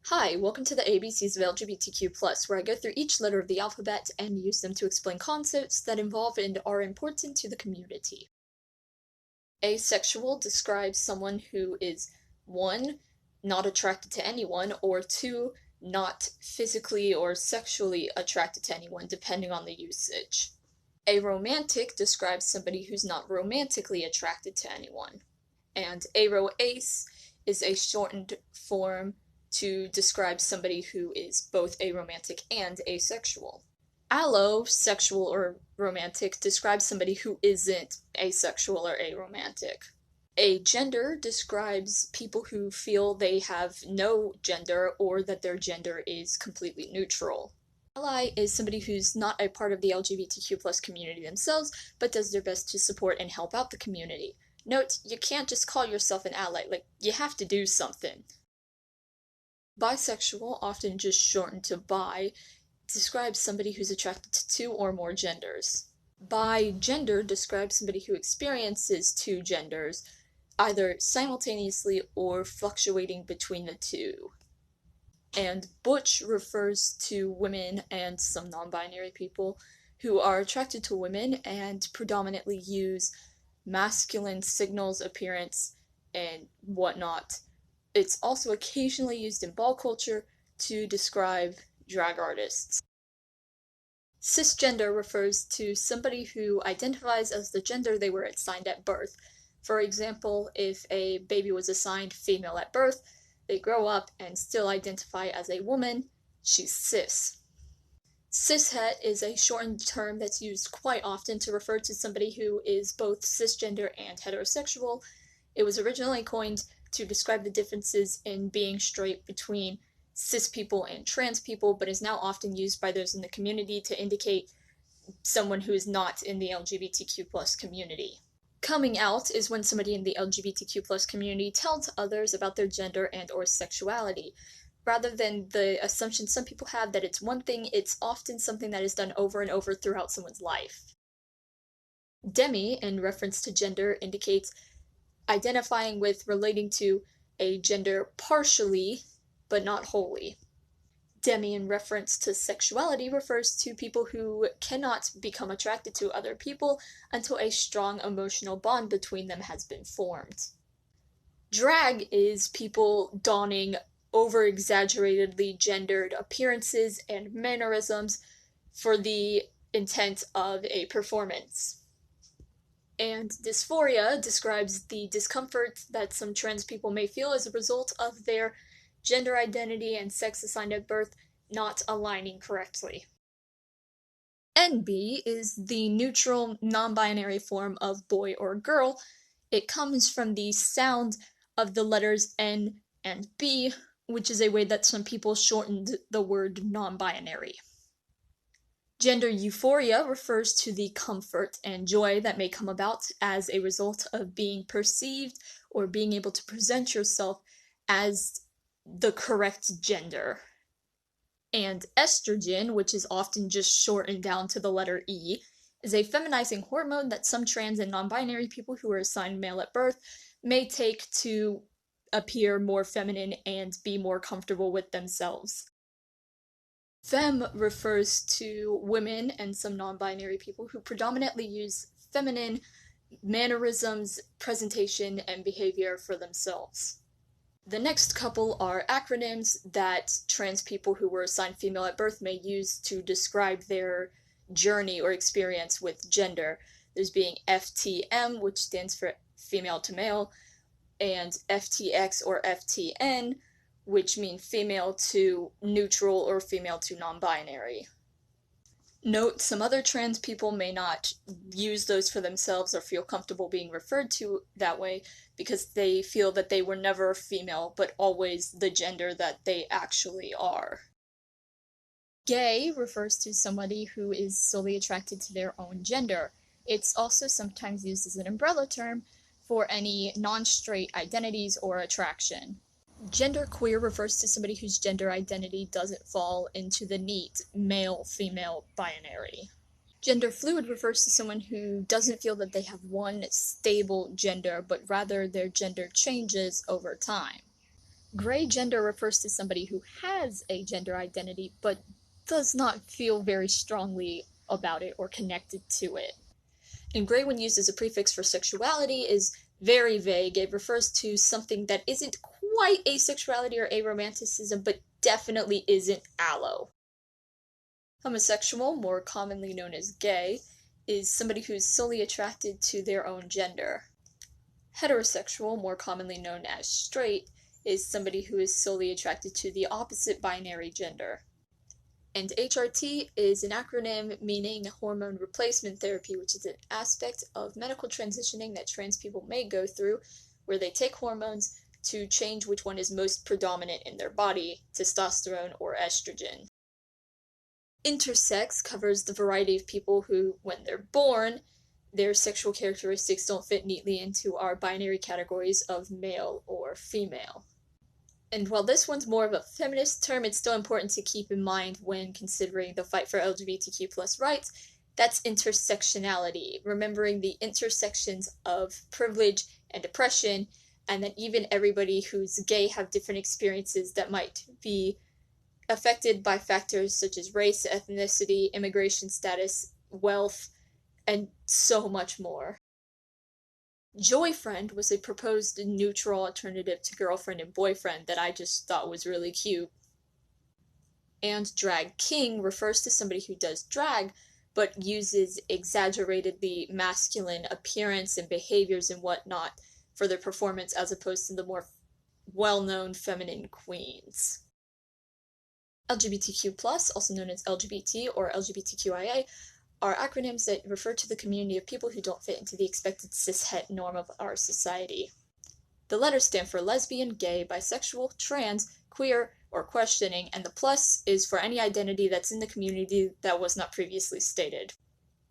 Hi, welcome to the ABCs of LGBTQ+, where I go through each letter of the alphabet and use them to explain concepts that involve and are important to the community. Asexual describes someone who is 1. Not attracted to anyone, or 2. Not physically or sexually attracted to anyone, depending on the usage. Aromantic describes somebody who's not romantically attracted to anyone. And aroace is a shortened form to describe somebody who is both aromantic and asexual. Allosexual or romantic describes somebody who isn't asexual or aromantic. Agender describes people who feel they have no gender or that their gender is completely neutral. Ally is somebody who's not a part of the LGBTQ+ community themselves, but does their best to support and help out the community. Note, you can't just call yourself an ally, you have to do something. Bisexual, often just shortened to bi, describes somebody who's attracted to 2 or more genders. Bigender describes somebody who experiences 2 genders, either simultaneously or fluctuating between the two. And butch refers to women and some non-binary people who are attracted to women and predominantly use masculine signals, appearance, and whatnot. It's also occasionally used in ball culture to describe drag artists. Cisgender refers to somebody who identifies as the gender they were assigned at birth. For example, if a baby was assigned female at birth, they grow up and still identify as a woman, she's cis. Cishet is a shortened term that's used quite often to refer to somebody who is both cisgender and heterosexual. It was originally coined to describe the differences in being straight between cis people and trans people, but is now often used by those in the community to indicate someone who is not in the LGBTQ+ community. Coming out is when somebody in the LGBTQ+ community tells others about their gender and or sexuality. Rather than the assumption some people have that it's one thing, it's often something that is done over and over throughout someone's life. Demi, in reference to gender, indicates identifying with, relating to a gender partially, but not wholly. Demi, in reference to sexuality, refers to people who cannot become attracted to other people until a strong emotional bond between them has been formed. Drag is people donning over-exaggeratedly gendered appearances and mannerisms for the intent of a performance. And dysphoria describes the discomfort that some trans people may feel as a result of their gender identity and sex assigned at birth not aligning correctly. NB is the neutral, non-binary form of boy or girl. It comes from the sound of the letters N and B, which is a way that some people shortened the word non-binary. Gender euphoria refers to the comfort and joy that may come about as a result of being perceived or being able to present yourself as the correct gender. And estrogen, which is often just shortened down to the letter E, is a feminizing hormone that some trans and non-binary people who are assigned male at birth may take to appear more feminine and be more comfortable with themselves. Femme refers to women and some non-binary people who predominantly use feminine mannerisms, presentation, and behavior for themselves. The next couple are acronyms that trans people who were assigned female at birth may use to describe their journey or experience with gender. There's being FTM, which stands for female to male, and FTX or FTN, which mean female to neutral or female to non-binary. Note, some other trans people may not use those for themselves or feel comfortable being referred to that way because they feel that they were never female, but always the gender that they actually are. Gay refers to somebody who is solely attracted to their own gender. It's also sometimes used as an umbrella term for any non-straight identities or attraction. Genderqueer refers to somebody whose gender identity doesn't fall into the neat male-female binary. Gender fluid refers to someone who doesn't feel that they have one stable gender, but rather their gender changes over time. Gray gender refers to somebody who has a gender identity but does not feel very strongly about it or connected to it. And gray, when used as a prefix for sexuality, is very vague. It refers to something that isn't quite asexuality or aromanticism, but definitely isn't allo. Homosexual, more commonly known as gay, is somebody who's solely attracted to their own gender. Heterosexual, more commonly known as straight, is somebody who is solely attracted to the opposite binary gender. And HRT is an acronym meaning hormone replacement therapy, which is an aspect of medical transitioning that trans people may go through, where they take hormones to change which one is most predominant in their body, testosterone or estrogen. Intersex covers the variety of people who, when they're born, their sexual characteristics don't fit neatly into our binary categories of male or female. And while this one's more of a feminist term, it's still important to keep in mind when considering the fight for LGBTQ plus rights. That's intersectionality, remembering the intersections of privilege and oppression, and that even everybody who's gay have different experiences that might be affected by factors such as race, ethnicity, immigration status, wealth, and so much more. Joyfriend was a proposed neutral alternative to girlfriend and boyfriend that I just thought was really cute. And drag king refers to somebody who does drag, but uses exaggeratedly masculine appearance and behaviors and whatnot for their performance, as opposed to the more well-known feminine queens. LGBTQ+, also known as LGBT or LGBTQIA, are acronyms that refer to the community of people who don't fit into the expected cishet norm of our society. The letters stand for lesbian, gay, bisexual, trans, queer, or questioning, and the plus is for any identity that's in the community that was not previously stated.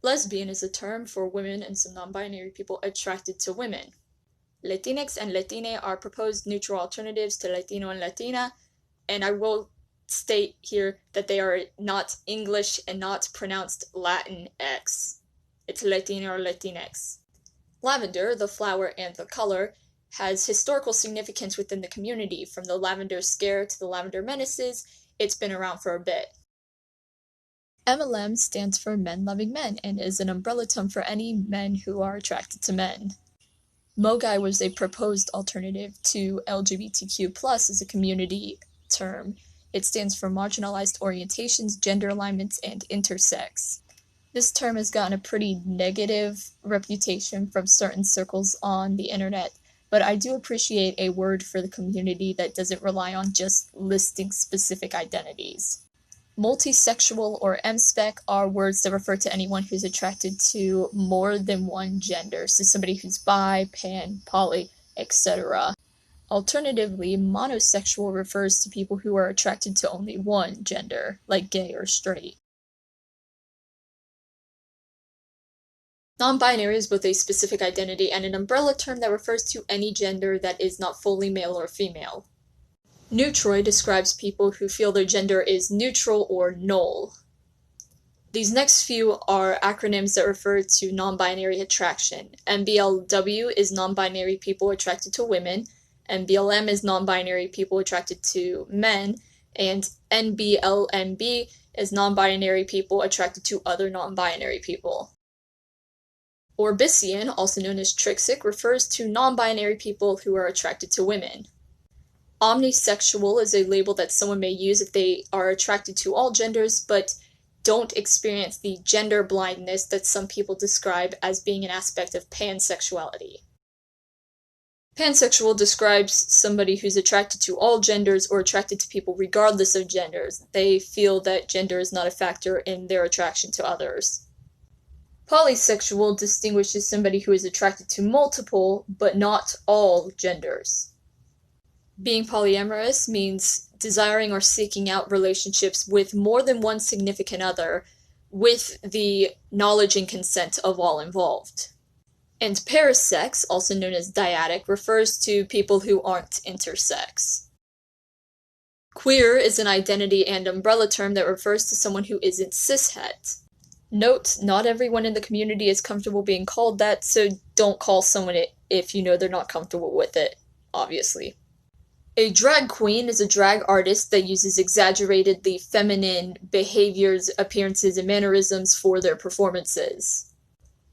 Lesbian is a term for women and some non-binary people attracted to women. Latinx and Latine are proposed neutral alternatives to Latino and Latina, and I will state here that they are not English and not pronounced Latin X. It's Latino or Latinx. Lavender, the flower and the color, has historical significance within the community. From the Lavender Scare to the Lavender Menaces, it's been around for a bit. MLM stands for Men Loving Men and is an umbrella term for any men who are attracted to men. Mogai was a proposed alternative to LGBTQ+ as a community term. It stands for marginalized orientations, gender alignments, and intersex. This term has gotten a pretty negative reputation from certain circles on the internet, but I do appreciate a word for the community that doesn't rely on just listing specific identities. Multisexual or M-spec are words that refer to anyone who's attracted to more than one gender, so somebody who's bi, pan, poly, etc. Alternatively, monosexual refers to people who are attracted to only one gender, like gay or straight. Non-binary is both a specific identity and an umbrella term that refers to any gender that is not fully male or female. Neutroid describes people who feel their gender is neutral or null. These next few are acronyms that refer to non-binary attraction. NBLW is non-binary people attracted to women, NBLM is non-binary people attracted to men, and NBLMB is non-binary people attracted to other non-binary people. Orbician, also known as Trixic, refers to non-binary people who are attracted to women. Omnisexual is a label that someone may use if they are attracted to all genders, but don't experience the gender blindness that some people describe as being an aspect of pansexuality. Pansexual describes somebody who's attracted to all genders or attracted to people regardless of genders. They feel that gender is not a factor in their attraction to others. Polysexual distinguishes somebody who is attracted to multiple, but not all genders. Being polyamorous means desiring or seeking out relationships with more than one significant other with the knowledge and consent of all involved. And parasex, also known as dyadic, refers to people who aren't intersex. Queer is an identity and umbrella term that refers to someone who isn't cishet. Note, not everyone in the community is comfortable being called that, so don't call someone it if you know they're not comfortable with it, obviously. A drag queen is a drag artist that uses exaggeratedly feminine behaviors, appearances, and mannerisms for their performances.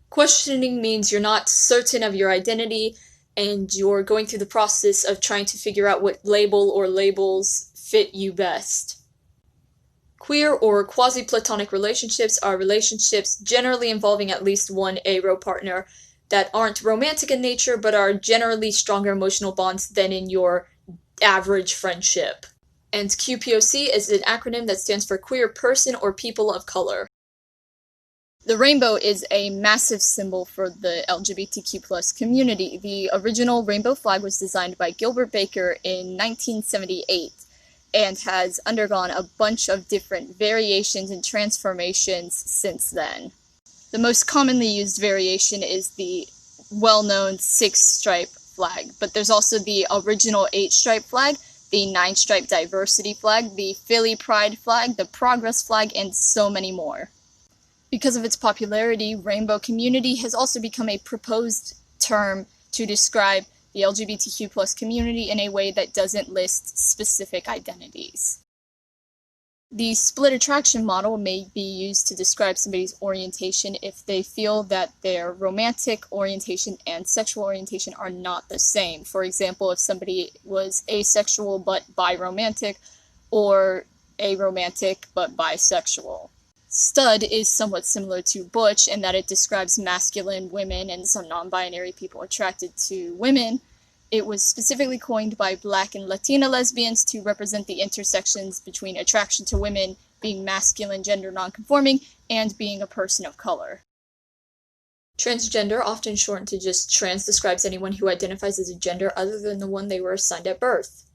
Questioning means you're not certain of your identity and you're going through the process of trying to figure out what label or labels fit you best. Queer or quasi-platonic relationships are relationships generally involving at least one aro partner that aren't romantic in nature but are generally stronger emotional bonds than in your average friendship. And QPOC is an acronym that stands for Queer Person or People of Color. The rainbow is a massive symbol for the LGBTQ+ community. The original rainbow flag was designed by Gilbert Baker in 1978 and has undergone a bunch of different variations and transformations since then. The most commonly used variation is the well-known 6-stripe flag, but there's also the original 8-stripe flag, the 9-stripe diversity flag, the Philly Pride flag, the Progress flag, and so many more. Because of its popularity, rainbow community has also become a proposed term to describe the LGBTQ+ community in a way that doesn't list specific identities. The split attraction model may be used to describe somebody's orientation if they feel that their romantic orientation and sexual orientation are not the same. For example, if somebody was asexual but biromantic, or aromantic but bisexual. Stud is somewhat similar to butch in that it describes masculine women and some non-binary people attracted to women. It was specifically coined by Black and Latina lesbians to represent the intersections between attraction to women, being masculine gender nonconforming, and being a person of color. Transgender, often shortened to just trans, describes anyone who identifies as a gender other than the one they were assigned at birth.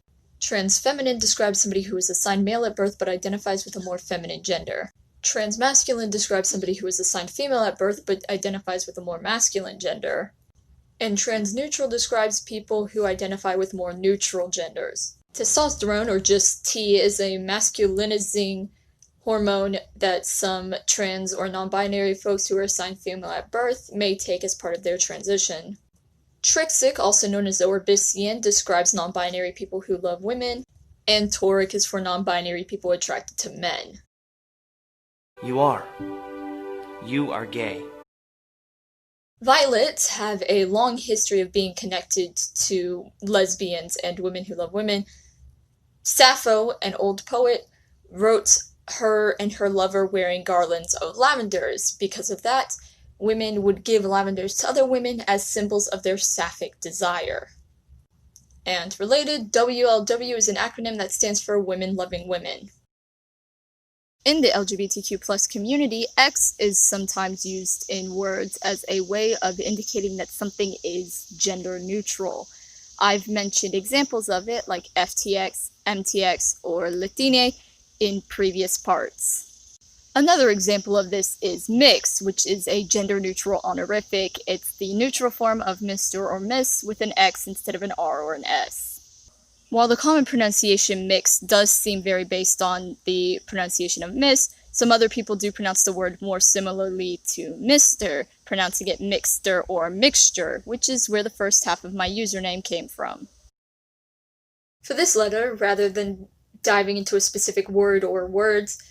Transfeminine describes somebody who was assigned male at birth but identifies with a more feminine gender. Transmasculine describes somebody who was assigned female at birth but identifies with a more masculine gender. And transneutral describes people who identify with more neutral genders. Testosterone, or just T, is a masculinizing hormone that some trans or non-binary folks who are assigned female at birth may take as part of their transition. Trixic, also known as Orbicean, describes non-binary people who love women, and Tauric is for non-binary people attracted to men. You are gay. Violets have a long history of being connected to lesbians and women who love women. Sappho, an old poet, wrote her and her lover wearing garlands of lavenders. Because of that, women would give lavenders to other women as symbols of their sapphic desire. And related, WLW is an acronym that stands for Women Loving Women. In the LGBTQ+ community, X is sometimes used in words as a way of indicating that something is gender neutral. I've mentioned examples of it like FTX, MTX, or Latine in previous parts. Another example of this is Mix, which is a gender-neutral honorific. It's the neutral form of Mr. or Miss with an X instead of an R or an S. While the common pronunciation mix does seem very based on the pronunciation of miss, some other people do pronounce the word more similarly to Mr., pronouncing it mixter or mixture, which is where the first half of my username came from. For this letter, rather than diving into a specific word or words,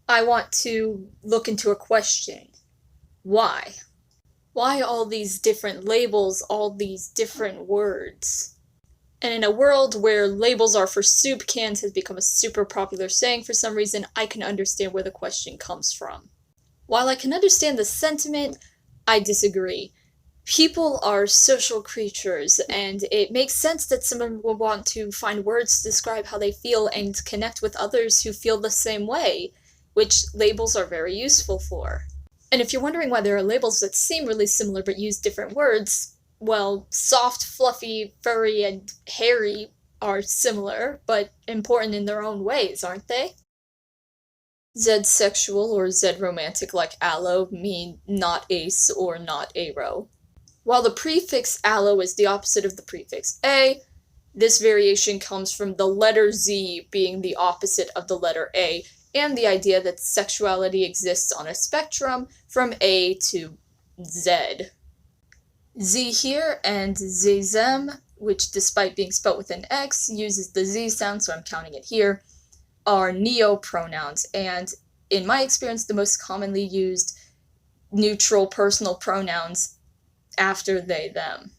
I want to look into a question. Why? Why all these different labels, all these different words? And in a world where labels are for soup cans has become a super popular saying for some reason, I can understand where the question comes from. While I can understand the sentiment, I disagree. People are social creatures, and it makes sense that someone will want to find words to describe how they feel and connect with others who feel the same way, which labels are very useful for. And if you're wondering why there are labels that seem really similar but use different words, well, soft, fluffy, furry, and hairy are similar, but important in their own ways, aren't they? Z-sexual or Z-romantic like allo mean not ace or not aro. While the prefix allo is the opposite of the prefix a, this variation comes from the letter Z being the opposite of the letter A, and the idea that sexuality exists on a spectrum from A to Z. Z here and Zezem which despite being spelt with an X, uses the Z sound, so I'm counting it here, are neopronouns, and in my experience, the most commonly used neutral personal pronouns after they, them.